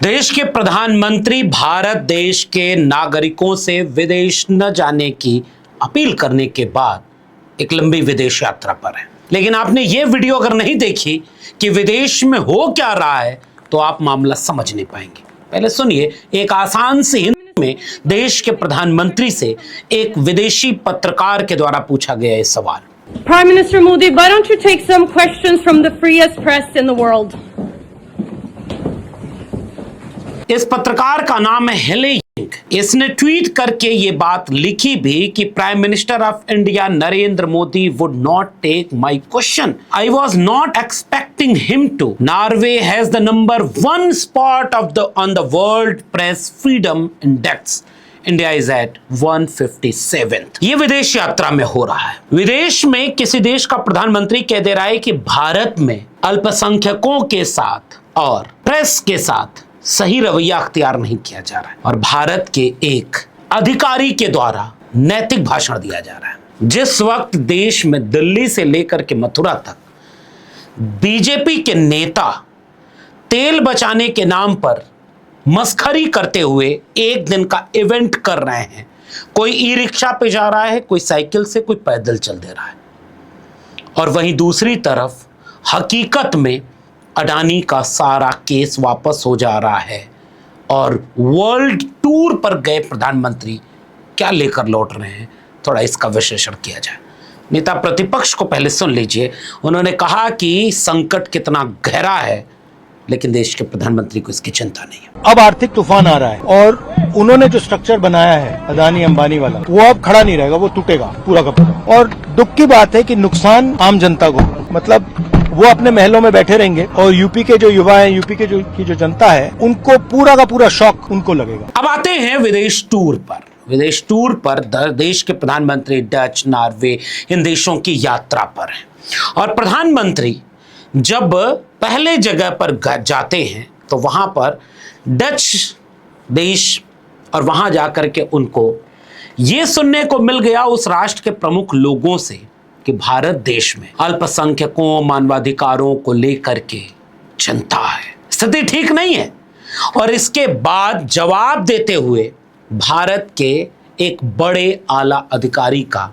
देश के प्रधानमंत्री भारत देश के नागरिकों से विदेश न जाने की अपील करने के बाद एक लंबी विदेश यात्रा पर है। लेकिन आपने ये वीडियो अगर नहीं देखी कि विदेश में हो क्या रहा है तो आप मामला समझ नहीं पाएंगे। पहले सुनिए, एक आसान सी हिंदी में देश के प्रधानमंत्री से एक विदेशी पत्रकार के द्वारा पूछा गया ये सवाल। Prime Minister Modi, why don't you take some questions from the freest press in the world? इस पत्रकार का नाम है हेले यंग। इसने ट्वीट करके ये बात लिखी भी कि prime minister of India Narendra Modi would not take my question. I was not expecting him to. Norway has the number 1 spot on the world press freedom index. India is at 157th। ये विदेश यात्रा में हो रहा है। विदेश में किसी देश का प्रधानमंत्री कह दे रहा है कि भारत में अल्पसंख्यकों के साथ और प्रेस के साथ सही रवैया अख्तियार नहीं किया जा रहा है और भारत के एक अधिकारी के द्वारा नैतिक भाषण दिया जा रहा है। जिस वक्त देश में दिल्ली से लेकर के मथुरा तक बीजेपी के नेता तेल बचाने के नाम पर मस्खरी करते हुए एक दिन का इवेंट कर रहे हैं, कोई ई रिक्शा पे जा रहा है, कोई साइकिल से, कोई पैदल चल दे रहा है, और वहीं दूसरी तरफ हकीकत में अडानी का सारा केस वापस हो जा रहा है और वर्ल्ड टूर पर गए प्रधानमंत्री क्या लेकर लौट रहे हैं, थोड़ा इसका विश्लेषण किया जाए। नेता प्रतिपक्ष को पहले सुन लीजिए। उन्होंने कहा कि संकट कितना गहरा है लेकिन देश के प्रधानमंत्री को इसकी चिंता नहीं है। अब आर्थिक तूफान आ रहा है और उन्होंने जो स्ट्रक्चर बनाया है अदानी अंबानी वाला, वो अब खड़ा नहीं रहेगा, वो टूटेगा पूरा का पूरा। और दुख की बात है कि नुकसान आम जनता को, मतलब वो अपने महलों में बैठे रहेंगे और यूपी के जो युवा हैं, यूपी के जो जनता है, उनको पूरा का पूरा शॉक उनको लगेगा। अब आते हैं विदेश टूर पर। विदेश टूर पर देश के प्रधानमंत्री डच, नॉर्वे, इन देशों की यात्रा पर है और प्रधानमंत्री जब पहले जगह पर जाते हैं तो वहां पर डच देश, और वहां जाकर के उनको यह सुनने को मिल गया उस राष्ट्र के प्रमुख लोगों से कि भारत देश में अल्पसंख्यकों, मानवाधिकारों को लेकर के चिंता है, स्थिति ठीक नहीं है। और इसके बाद जवाब देते हुए भारत के एक बड़े आला अधिकारी का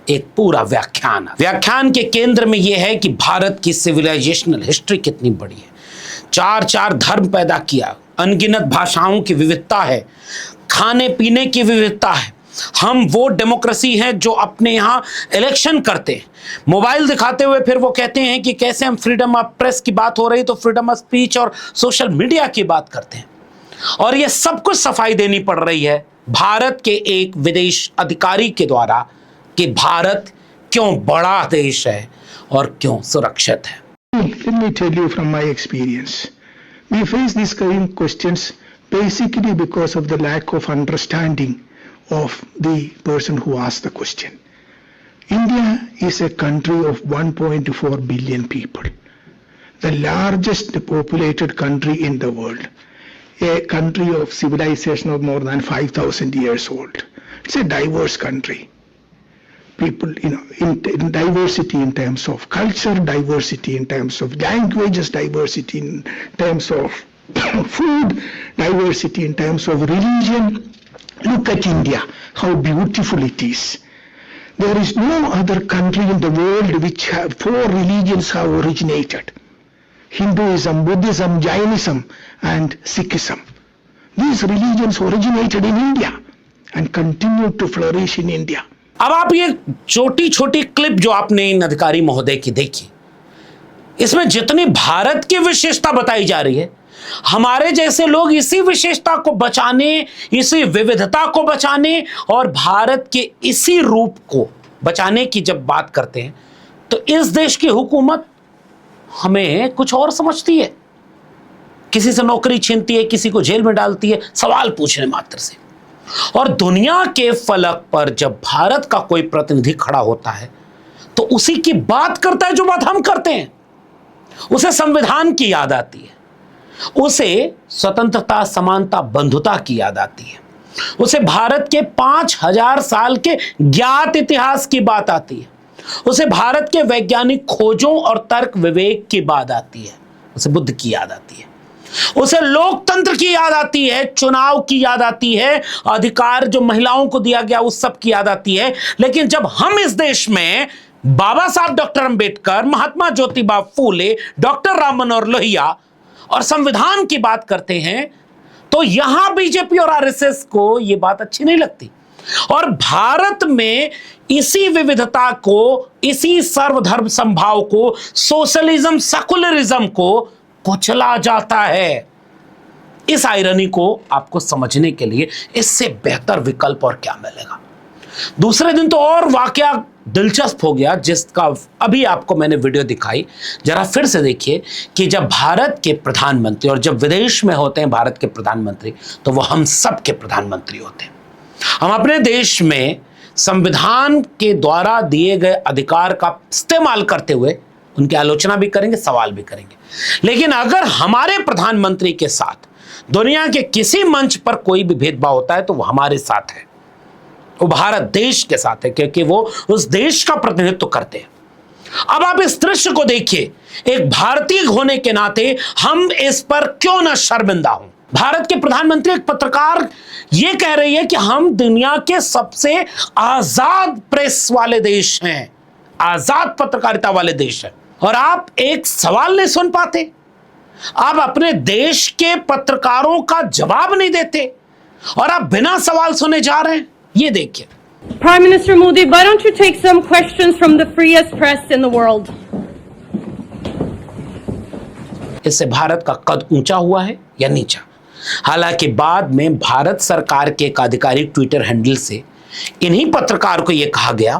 एक पूरा व्याख्यान के केंद्र में यह है कि भारत की सिविलाइजेशनल हिस्ट्री कितनी बड़ी है, 4 धर्म पैदा किया, अनगिनत भाषाओं की विविधता है, खाने पीने की विविधता है, हम वो डेमोक्रेसी है जो अपने यहाँ इलेक्शन करते हैं, मोबाइल दिखाते हुए फिर वो कहते हैं कि कैसे हम फ्रीडम ऑफ प्रेस की बात हो रही तो फ्रीडम ऑफ स्पीच और सोशल मीडिया की बात करते हैं। और ये सब कुछ सफाई देनी पड़ रही है भारत के एक विदेश अधिकारी के द्वारा कि भारत क्यों बड़ा देश है और क्यों सुरक्षित है। Let me tell you from my experience. We face these kind of questions basically because of the lack of understanding of the person who asked the question. India is a country of 1.4 billion people, the largest populated country in the world, a country of civilization of more than 5,000 years old. It's a diverse country. People, in diversity in terms of culture, diversity in terms of languages, diversity in terms of food, diversity in terms of religion. Look at India, how beautiful it is. There is no other country in the world which have 4 religions have originated: Hinduism, Buddhism, Jainism and Sikhism. These religions originated in India and continue to flourish in India. अब आप ये छोटी छोटी clip जो आपने इन अधिकारी महोदय की देखी, इसमें जितनी भारत की विशेषता बताई जा रही है, हमारे जैसे लोग इसी विशेषता को बचाने, इसी विविधता को बचाने और भारत के इसी रूप को बचाने की जब बात करते हैं तो इस देश की हुकूमत हमें कुछ और समझती है, किसी से नौकरी छीनती है, किसी को जेल में डालती है सवाल पूछने मात्र से। और दुनिया के फलक पर जब भारत का कोई प्रतिनिधि खड़ा होता है तो उसी की बात करता है जो बात हम करते हैं। उसे संविधान की याद आती है, उसे स्वतंत्रता, समानता, बंधुता की याद आती है, उसे भारत के 5000 साल के ज्ञात इतिहास की बात आती है, उसे भारत के वैज्ञानिक खोजों और तर्क विवेक की बात आती है, उसे बुद्ध की याद आती है। उसे लोकतंत्र की याद आती है, चुनाव की याद आती है, अधिकार जो महिलाओं को दिया गया उस सब की याद आती है। लेकिन जब हम इस देश में बाबा साहब डॉक्टर अंबेडकर, महात्मा ज्योतिबा फूले, डॉक्टर राम मनोहर लोहिया और संविधान की बात करते हैं तो यहां बीजेपी और आरएसएस को यह बात अच्छी नहीं लगती। और भारत में इसी विविधता को, इसी सर्वधर्म समभाव को, सोशलिज्म, सेकुलरिज्म को कुचला जाता है। इस आयरनी को आपको समझने के लिए इससे बेहतर विकल्प और क्या मिलेगा। दूसरे दिन तो और वाकया दिलचस्प हो गया, जिसका अभी आपको मैंने वीडियो दिखाई, जरा फिर से देखिए कि जब भारत के प्रधानमंत्री, और जब विदेश में होते हैं भारत के प्रधानमंत्री, तो वो हम सब के प्रधानमंत्री होते हैं। हम अपने देश में संविधान के द्वारा दिए गए अधिकार का इस्तेमाल करते हुए उनकी आलोचना भी करेंगे, सवाल भी करेंगे। लेकिन अगर हमारे प्रधानमंत्री के साथ दुनिया के किसी मंच पर कोई भी भेदभाव होता है तो वो हमारे साथ है, वो भारत देश के साथ है, क्योंकि वो उस देश का प्रतिनिधित्व करते हैं। अब आप इस दृश्य को देखिए, एक भारतीय होने के नाते हम इस पर क्यों ना शर्मिंदा हों। भारत के प्रधानमंत्री, एक पत्रकार ये कह रही है कि हम दुनिया के सबसे आजाद प्रेस वाले देश हैं, आजाद पत्रकारिता वाले देश हैं, और आप एक सवाल नहीं सुन पाते, आप अपने देश के पत्रकारों का जवाब नहीं देते और आप बिना सवाल सुने जा रहे हैं। ये देखिए। Prime Minister Modi, why don't you take some questions from the freest press in the world? इससे भारत का कद ऊंचा हुआ है या नीचा? हालांकि बाद में भारत सरकार के एक आधिकारिक ट्विटर हैंडल से इन्हीं पत्रकार को यह कहा गया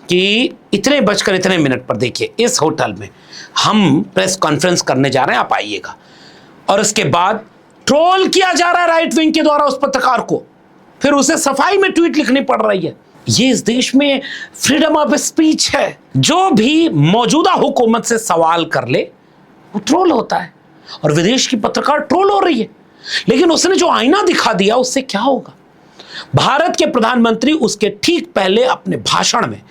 कि इतने बजकर इतने मिनट पर, देखिए, इस होटल में हम प्रेस कॉन्फ्रेंस करने जा रहे हैं, आप आइएगा। और उसके बाद ट्रोल किया जा रहा है राइट विंग के द्वारा उस पत्रकार को, फिर उसे सफाई में ट्वीट लिखनी पड़ रही है। ये इस देश में फ्रीडम ऑफ स्पीच है। जो भी मौजूदा हुकूमत से सवाल कर ले वो ट्रोल होता है, और विदेश की पत्रकार ट्रोल हो रही है। लेकिन उसने जो आईना दिखा दिया उससे क्या होगा? भारत के प्रधानमंत्री उसके ठीक पहले अपने भाषण में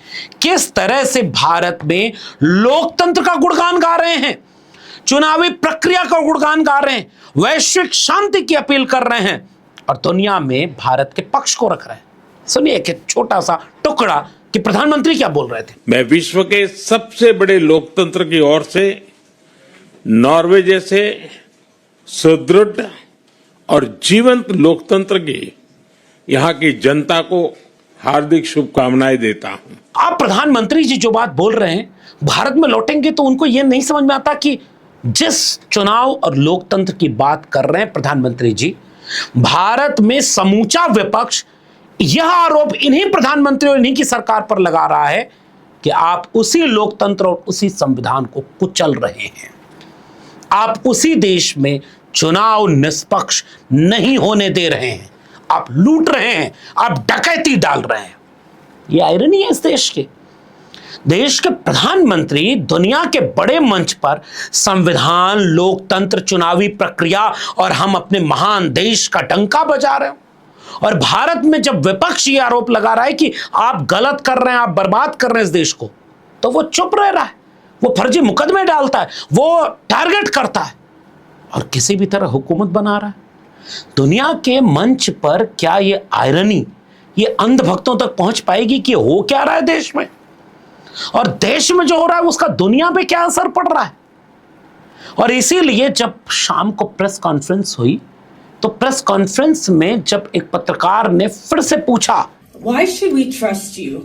किस तरह से भारत में लोकतंत्र का गुणगान गा रहे हैं, चुनावी प्रक्रिया का गुणगान गा रहे हैं, वैश्विक शांति की अपील कर रहे हैं और दुनिया में भारत के पक्ष को रख रहे हैं। सुनिए एक छोटा सा टुकड़ा कि प्रधानमंत्री क्या बोल रहे थे। मैं विश्व के सबसे बड़े लोकतंत्र की ओर से नॉर्वे जैसे सुदृढ़ और जीवंत लोकतंत्र की यहाँ की जनता को हार्दिक शुभकामनाएं देता हूं। आप प्रधानमंत्री जी जो बात बोल रहे हैं, भारत में लौटेंगे तो उनको यह नहीं समझ में आता कि जिस चुनाव और लोकतंत्र की बात कर रहे हैं प्रधानमंत्री जी, भारत में समूचा विपक्ष यह आरोप इन्हीं प्रधानमंत्री और इन्हीं की सरकार पर लगा रहा है कि आप उसी लोकतंत्र और उसी संविधान को कुचल रहे हैं। आप उसी देश में चुनाव निष्पक्ष नहीं होने दे रहे हैं, आप लूट रहे हैं, आप डकैती डाल रहे हैं। यह आयरनी है इस देश के प्रधानमंत्री दुनिया के बड़े मंच पर संविधान, लोकतंत्र, चुनावी प्रक्रिया और हम अपने महान देश का डंका बजा रहे हो, और भारत में जब विपक्ष ये आरोप लगा रहा है कि आप गलत कर रहे हैं, आप बर्बाद कर रहे हैं इस देश को, तो वो चुप रह रहा है, वो फर्जी मुकदमे डालता है, वो टारगेट करता है और किसी भी तरह हुकूमत बना रहा है। दुनिया के मंच पर क्या ये आयरनी, ये अंधभक्तों तक पहुंच पाएगी कि हो क्या रहा है देश में, और देश में जो हो रहा है उसका दुनिया पे क्या असर पड़ रहा है? और इसीलिए जब शाम को प्रेस कॉन्फ्रेंस हुई तो प्रेस कॉन्फ्रेंस में जब एक पत्रकार ने फिर से पूछा, Why should we trust you?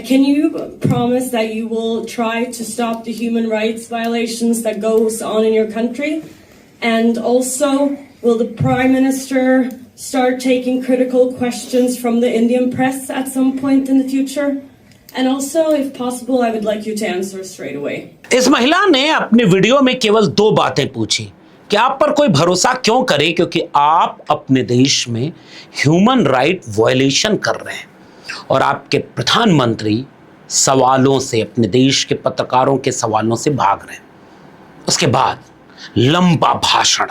Can you promise that you will try to stop the human rights violations that goes on in your country? And also, will the Prime Minister start taking critical questions from the Indian press at some point in the future? And also, if possible, I would like you to answer straight away. इस महिला ने अपनी video में केवल 2 बातें पूछी कि आप पर कोई भरोसा क्यों करे, क्योंकि आप अपने देश में ह्यूमन राइट वायलेशन कर रहे हैं और आपके प्रधानमंत्री सवालों से, अपने देश के पत्रकारों के सवालों से भाग रहे हैं। उसके बाद लंबा भाषण,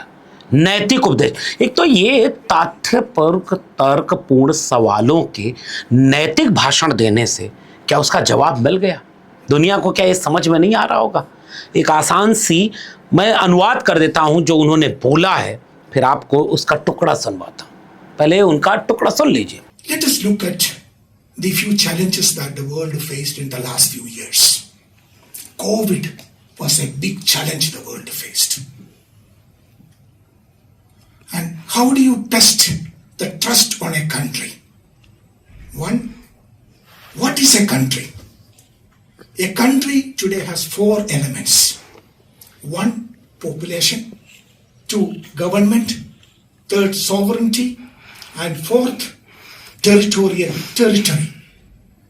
नैतिक उपदेश। एक तो ये तथ्यपरक तर्कपूर्ण सवालों के नैतिक भाषण देने से क्या उसका जवाब मिल गया? दुनिया को क्या ये समझ में नहीं आ रहा होगा? एक आसान सी मैं अनुवाद कर देता हूं जो उन्होंने बोला है फिर आपको उसका टुकड़ा सुनवाता हूं। पहले उनका टुकड़ा सुन लीजिए। Let us look at the few challenges that the world faced in the last few years. COVID was a big challenge the world faced. And how do you test the trust on a country? One, what is a country? A country today has 4 elements. 1, population. 2, government. 3rd, sovereignty. And 4th, territory.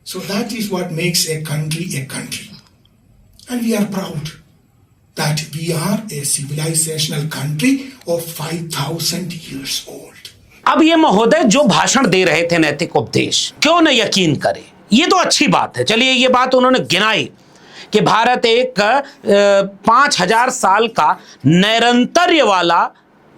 So that is what makes a country a country. And we are proud that we are a civilizational country of 5,000 years old. अब ये महोदय जो भाषण दे रहे थे नैतिक उपदेश, क्यों न यकीन करे, ये तो अच्छी बात है। चलिए ये बात उन्होंने गिनाई कि भारत एक 5,000 साल का नैरंतर्य वाला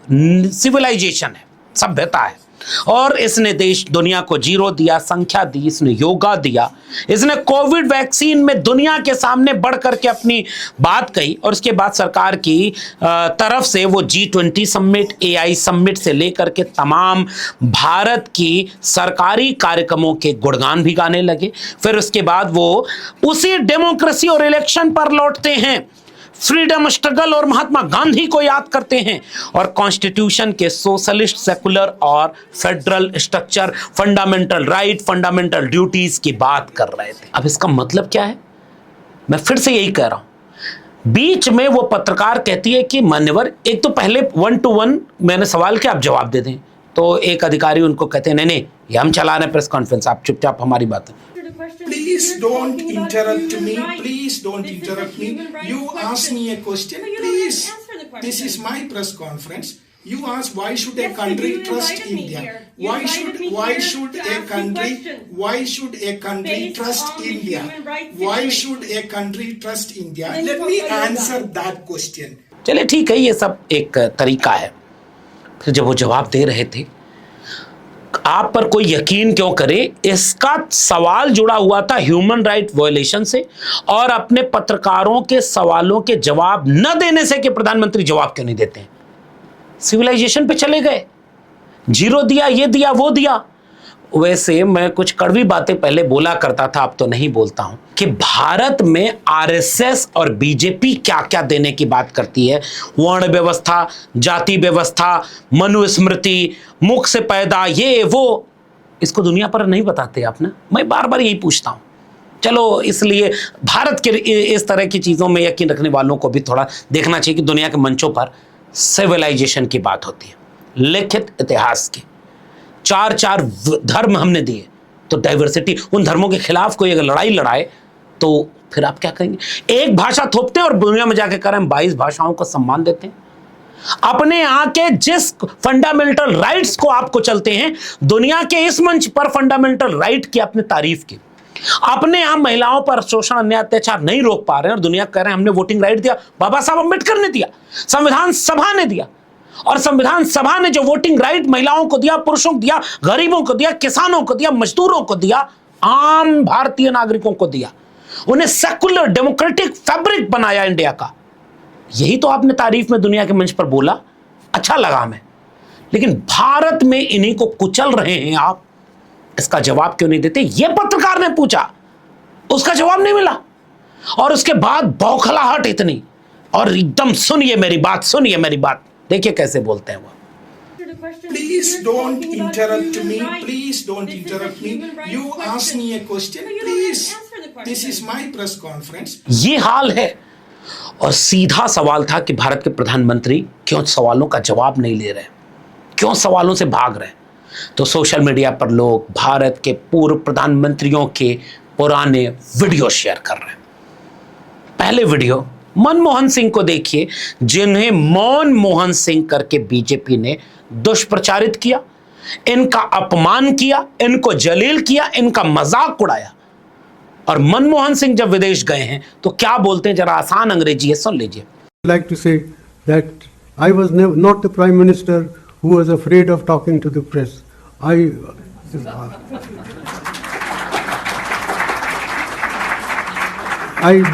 सिविलाइजेशन है, सभ्यता है, और इसने देश दुनिया को जीरो दिया, संख्या दी, इसने योगा दिया, इसने कोविड वैक्सीन में दुनिया के सामने बढ़ करके अपनी बात कही, और उसके बाद सरकार की तरफ से वो G20 समिट, AI समिट से लेकर के तमाम भारत की सरकारी कार्यक्रमों के गुणगान भी गाने लगे। फिर उसके बाद वो उसी डेमोक्रेसी और इलेक्शन पर लौटते हैं, फ्रीडम स्ट्रगल और महात्मा गांधी को याद करते हैं, और कॉन्स्टिट्यूशन के सोशलिस्ट, सेकुलर और federal structure, fundamental right, fundamental duties की बात कर रहे थे। अब इसका मतलब क्या है? मैं फिर से यही कह रहा हूं। बीच में वो पत्रकार कहती है कि मान्यवर, एक तो पहले 1 to 1 मैंने सवाल किया, आप जवाब दे दें, तो एक अधिकारी उनको कहते हैं नहीं, ये हम चला रहे हैं प्रेस कॉन्फ्रेंस, आप चुपचाप हमारी बात है। Please don't interrupt me. Please don't interrupt me. You ask me a question. Please. This is my press conference. You ask why should a country trust India? Why should a country trust India? Why should a country trust India? Let me answer that question. चलिए ठीक है, ये सब एक तरीका है। फिर जब वो जवाब दे रहे थे, आप पर कोई यकीन क्यों करे, इसका सवाल जुड़ा हुआ था ह्यूमन राइट वायलेशन से और अपने पत्रकारों के सवालों के जवाब न देने से कि प्रधानमंत्री जवाब क्यों नहीं देते हैं। सिविलाइजेशन पे चले गए, जीरो दिया, ये दिया, वो दिया। वैसे मैं कुछ कड़वी बातें पहले बोला करता था, अब तो नहीं बोलता हूं, कि भारत में आरएसएस और बीजेपी क्या क्या देने की बात करती है। वर्ण व्यवस्था, जाति व्यवस्था, मनुस्मृति, मुख से पैदा, ये वो, इसको दुनिया पर नहीं बताते आप ना। मैं बार बार यही पूछता हूं। चलो, इसलिए भारत के इस तरह की चीज़ों में यकीन रखने वालों को भी थोड़ा देखना चाहिए कि दुनिया के मंचों पर सिविलाइजेशन की बात होती है, लिखित इतिहास की। 4 धर्म हमने दिए, तो डाइवर्सिटी, उन धर्मों के खिलाफ कोई अगर लड़ाई लड़ाए तो फिर आप क्या कहेंगे? एक भाषा थोपते हैं और दुनिया में जाके कह रहे हैं 22 भाषाओं को सम्मान देते हैं। अपने यहाँ के जिस फंडामेंटल राइट्स को आपको चलते हैं, दुनिया के इस मंच पर फंडामेंटल राइट की आपने तारीफ की। अपने यहाँ महिलाओं पर शोषण, अन्याय, अत्याचार नहीं रोक पा रहे हैं और दुनिया कह रहे हैं हमने वोटिंग राइट दिया, बाबा साहब अम्बेडकर ने दिया, संविधान सभा ने दिया, और संविधान सभा ने जो वोटिंग राइट महिलाओं को दिया, पुरुषों को दिया, गरीबों को दिया, किसानों को दिया, मजदूरों को दिया, आम भारतीय नागरिकों को दिया, उन्हें सेकुलर डेमोक्रेटिक फैब्रिक बनाया इंडिया का। यही तो आपने तारीफ में दुनिया के मंच पर बोला, अच्छा लगा हमें। लेकिन भारत में इन्हीं को कुचल रहे हैं आप, इसका जवाब क्यों नहीं देते? यह पत्रकार ने पूछा, उसका जवाब नहीं मिला, और उसके बाद बौखलाहट इतनी, और एकदम सुनिए मेरी बात, देखिए कैसे बोलते हैं वो। Please don't interrupt me. Please don't interrupt me. You ask me a question. Please. This is my press conference. ये हाल है। और सीधा सवाल था कि भारत के प्रधानमंत्री क्यों सवालों का जवाब नहीं ले रहे, क्यों सवालों से भाग रहे। तो सोशल मीडिया पर लोग भारत के पूर्व प्रधानमंत्रियों के पुराने वीडियो शेयर कर रहे हैं। पहले वीडियो मनमोहन सिंह को देखिए, जिन्हें मनमोहन सिंह करके बीजेपी ने दुष्प्रचारित किया, इनका अपमान किया, इनको जलील किया, इनका मजाक उड़ाया। और मनमोहन सिंह जब विदेश गए हैं तो क्या बोलते हैं, जरा आसान अंग्रेजी है, सुन लीजिए। Like to say that I was not the prime minister who was afraid of talking to the press. I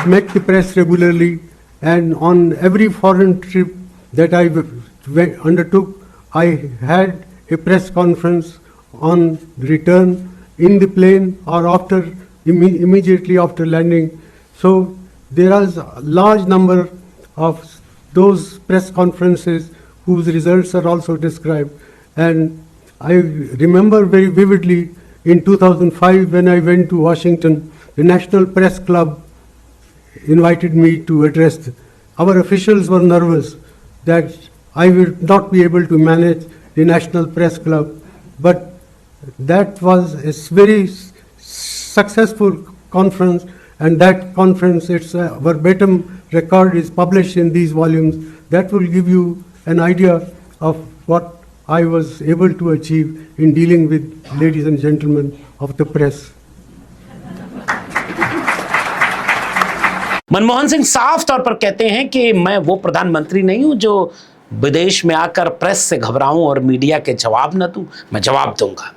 met the press regularly, and on every foreign trip that I undertook, I had a press conference on return in the plane or after immediately after landing. So there is a large number of those press conferences whose results are also described. And I remember very vividly in 2005 when I went to Washington, the National Press Club invited me to address. Our officials were nervous that I would not be able to manage the National Press Club, but that was a very successful conference, and that conference, its verbatim record is published in these volumes. That will give you an idea of what I was able to achieve in dealing with ladies and gentlemen of the press. Manmohan Singh साफ तौर पर कहते हैं कि मैं वो प्रधानमंत्री नहीं हूं जो विदेश में आकर प्रेस से घबराऊं और मीडिया के जवाब न दूं, मैं जवाब दूंगा।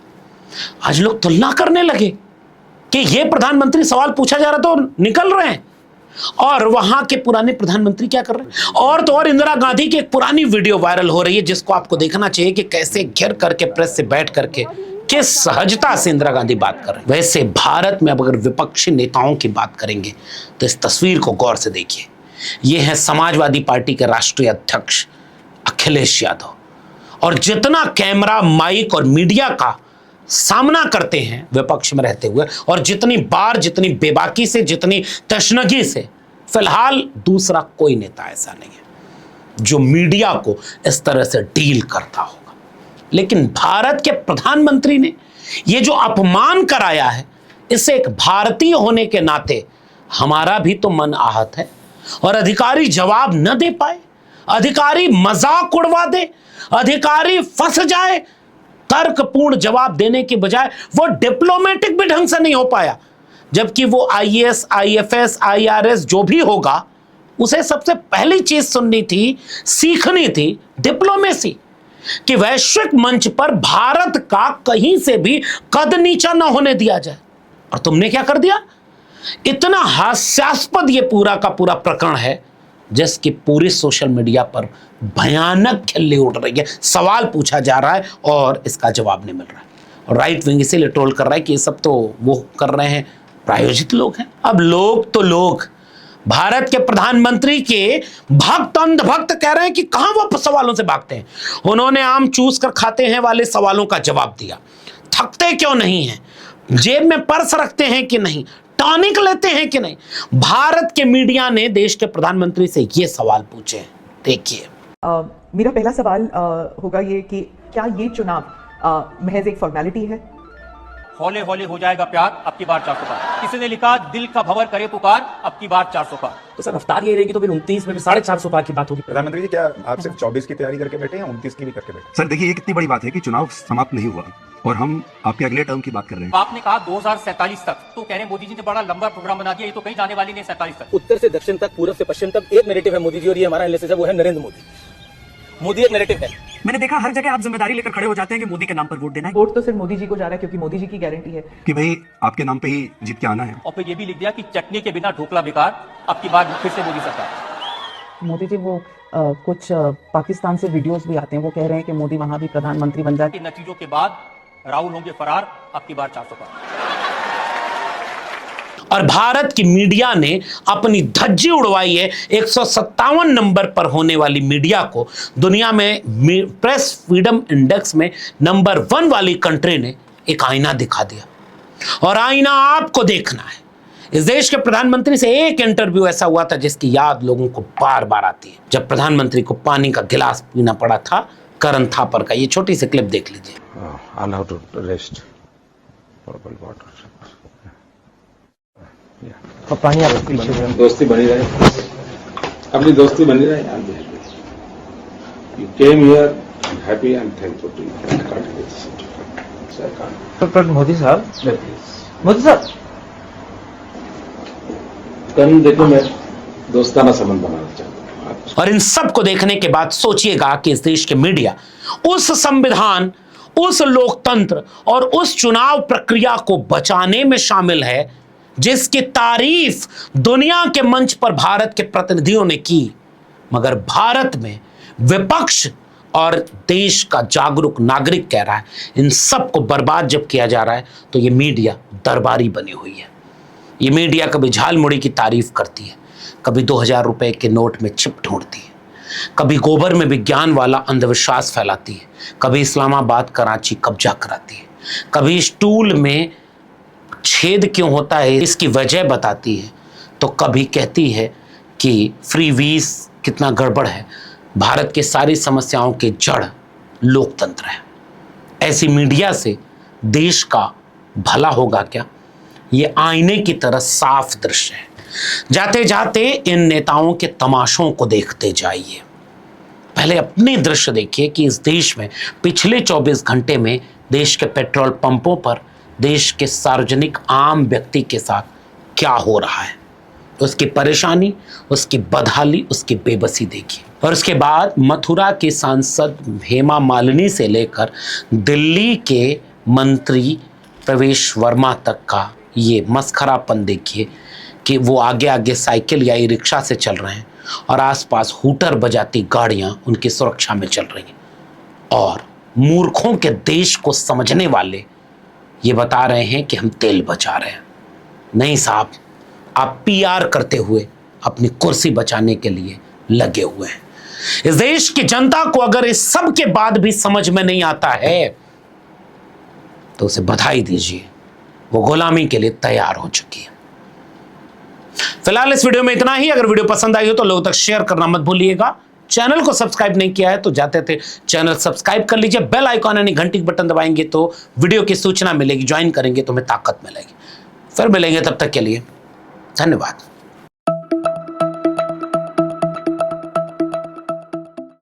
आज लोग तुलना करने लगे कि ये प्रधानमंत्री, सवाल पूछा जा रहा तो निकल रहे हैं, और वहां के पुराने प्रधानमंत्री क्या कर रहे हैं। और तो और इंदिरा गांधी की एक पुरानी वीडियो वायरल हो रही है जिसको आपको देखना चाहिए कि कैसे घिर करके प्रेस से बैठ करके किस सहजता से इंदिरा गांधी बात कर रहे हैं। वैसे भारत में अब अगर विपक्षी नेताओं की बात करेंगे तो इस तस्वीर को गौर से देखिए। ये है समाजवादी पार्टी के राष्ट्रीय अध्यक्ष अखिलेश यादव, और जितना कैमरा, माइक और मीडिया का सामना करते हैं विपक्ष में रहते हुए, और जितनी बार, जितनी बेबाकी से, जितनी तशनगी से, फिलहाल दूसरा कोई नेता ऐसा नहीं है जो मीडिया को इस तरह से डील करता होगा। लेकिन भारत के प्रधानमंत्री ने ये जो अपमान कराया है, इससे एक भारतीय होने के नाते हमारा भी तो मन आहत है। और अधिकारी जवाब न दे पाए, अधिकारी मजाक उड़वा दे, अधिकारी फंस जाए, तर्कपूर्ण जवाब देने के बजाय वो डिप्लोमेटिक भी ढंग से नहीं हो पाया, जबकि वो आईएएस, आईएफएस, आईआरएस जो भी होगा, उसे सबसे पहली चीज सुननी थी, सीखनी थी डिप्लोमेसी, कि वैश्विक मंच पर भारत का कहीं से भी कद नीचा न होने दिया जाए। और तुमने क्या कर दिया? इतना हास्यास्पद ये पूरा का पूरा प्रकरण है जिसकी पूरी सोशल मीडिया पर भयानक खिल्ली उड़ रही है। सवाल पूछा जा रहा है और इसका जवाब नहीं मिल रहा है, और राइट विंग इसीलिए ट्रोल कर रहा है कि ये सब तो वो कर रहे हैं, प्रायोजित लोग हैं। अब लोग तो लोग भारत के प्रधानमंत्री के भक्त, अंधभक्त कह रहे हैं कि कहां वो सवालों से भागते हैं। उन्होंने आम चूस कर खाते हैं वाले सवालों का जवाब दिया। थकते क्यों नहीं हैं? जेब में पर्स रखते हैं कि नहीं? टॉनिक लेते हैं कि नहीं? भारत के मीडिया ने देश के प्रधानमंत्री से ये सवाल पूछे हैं, देखिए। मेरा पहला सवाल होगा ये कि क्या ये चुनाव महज एक फॉर्मेलिटी है? हौले हौले हो जाएगा प्यार, अब की बार 400 पार। किसी ने लिखा दिल का भंवर करे पुकार, अब की बार 400 पार। तो सर रफ्तार ये रहेगी तो फिर 29 में भी 450 पार की बात होगी। प्रधानमंत्री जी, क्या आप सिर्फ 24 की तैयारी करके बैठे हैं, 29 की भी करके बैठे? सर देखिए, ये कितनी बड़ी बात है कि चुनाव समाप्त नहीं हुआ और हम आपके अगले टर्म की बात कर रहे हैं। आपने कहा 2047 तक, तो कह रहे हैं मोदी जी ने बड़ा लंबा प्रोग्राम बना दिया, ये तो कहीं जाने वाली नहीं 47 तक। उत्तर से दक्षिण तक, पूर्व से पश्चिम तक एक नैरेटिव है मोदी जी, और ये हमारा एनालिसिस है, वो है नरेंद्र मोदी। मोदी एक नैरेटिव है। मैंने देखा हर जगह आप जिम्मेदारी लेकर खड़े हो जाते हैं कि मोदी के नाम पर वोट देना है। वोट तो सिर्फ मोदी जी को जा रहा है क्योंकि मोदी जी की गारंटी है कि भाई आपके नाम पे ही जीत के आना है। और फिर ये भी लिख दिया कि चटनी के बिना ढोकला बेकार, अब की बार फिर से मोदी सरकार। मोदी जी वो कुछ पाकिस्तान से वीडियोस भी आते हैं, वो कह रहे हैं कि मोदी वहां भी प्रधानमंत्री बन जाए। नतीजों के बाद राहुल होंगे फरार, अब की बार 400 पार। और भारत की मीडिया ने अपनी धज्जी उड़वाई है। 157 नंबर पर होने वाली मीडिया को दुनिया में प्रेस फ्रीडम इंडेक्स में नंबर 1 वाली कंट्री ने एक आईना दिखा दिया, और आईना आपको देखना है। इस देश के प्रधानमंत्री से एक इंटरव्यू ऐसा हुआ था जिसकी याद लोगों को बार बार आती है, जब प्रधानमंत्री को पानी का गिलास पीना पड़ा था करण थापर का। ये छोटी सी क्लिप देख लीजिए। Allow to rest. Purple water. पानी आप पीछे दोस्ती बनी रहे, अपनी दोस्ती बनी रहे। You came here, I'm happy and thankful to you. पर मोदी साहब, मोदी साहब, कल देखो मैं दोस्ताना संबंध बनाना चाहता हूँ। और इन सब को देखने के बाद सोचिएगा कि इस देश के मीडिया उस संविधान, उस लोकतंत्र और उस चुनाव प्रक्रिया को बचाने में शामिल है जिसकी तारीफ दुनिया के मंच पर भारत के प्रतिनिधियों ने की, मगर भारत में विपक्ष और देश का जागरूक नागरिक कह रहा है, इन सब को बर्बाद जब किया जा रहा है तो ये मीडिया दरबारी बनी हुई है। ये मीडिया कभी झालमुड़ी की तारीफ करती है, कभी 2000 रुपए के नोट में चिप ढूंढती है, कभी गोबर में विज्ञान वाला अंधविश्वास फैलाती है, कभी इस्लामाबाद कराची कब्जा कराती है, कभी स्टूल में छेद क्यों होता है इसकी वजह बताती है, तो कभी कहती है कि फ्री वीज कितना गड़बड़ है। भारत के सारी समस्याओं के जड़ लोकतंत्र है। ऐसी मीडिया से देश का भला होगा क्या? ये आईने की तरह साफ दृश्य है। जाते जाते इन नेताओं के तमाशों को देखते जाइए। पहले अपनी दृश्य देखिए कि इस देश में पिछले 24 घंटे में देश के पेट्रोल पंपों पर देश के सार्वजनिक आम व्यक्ति के साथ क्या हो रहा है, उसकी परेशानी, उसकी बदहाली, उसकी बेबसी देखिए। और उसके बाद मथुरा के सांसद हेमा मालिनी से लेकर दिल्ली के मंत्री प्रवेश वर्मा तक का ये मस्खरापन देखिए कि वो आगे आगे साइकिल या ई रिक्शा से चल रहे हैं और आसपास हूटर बजाती गाड़ियां उनकी सुरक्षा में चल रही हैं। और मूर्खों के देश को समझने वाले ये बता रहे हैं कि हम तेल बचा रहे हैं। नहीं साहब, आप पीआर करते हुए अपनी कुर्सी बचाने के लिए लगे हुए हैं। इस देश की जनता को अगर इस सब के बाद भी समझ में नहीं आता है तो उसे बधाई दीजिए, वो गुलामी के लिए तैयार हो चुकी है। फिलहाल इस वीडियो में इतना ही। अगर वीडियो पसंद आई हो तो लोगों तक शेयर करना मत भूलिएगा। चैनल को सब्सक्राइब नहीं किया है तो जाते थे चैनल सब्सक्राइब कर लीजिए। बेल आइकॉन यानी घंटी का बटन दबाएंगे तो वीडियो की सूचना मिलेगी, ज्वाइन करेंगे तो हमें ताकत मिलेगी। फिर मिलेंगे, तब तक के लिए धन्यवाद।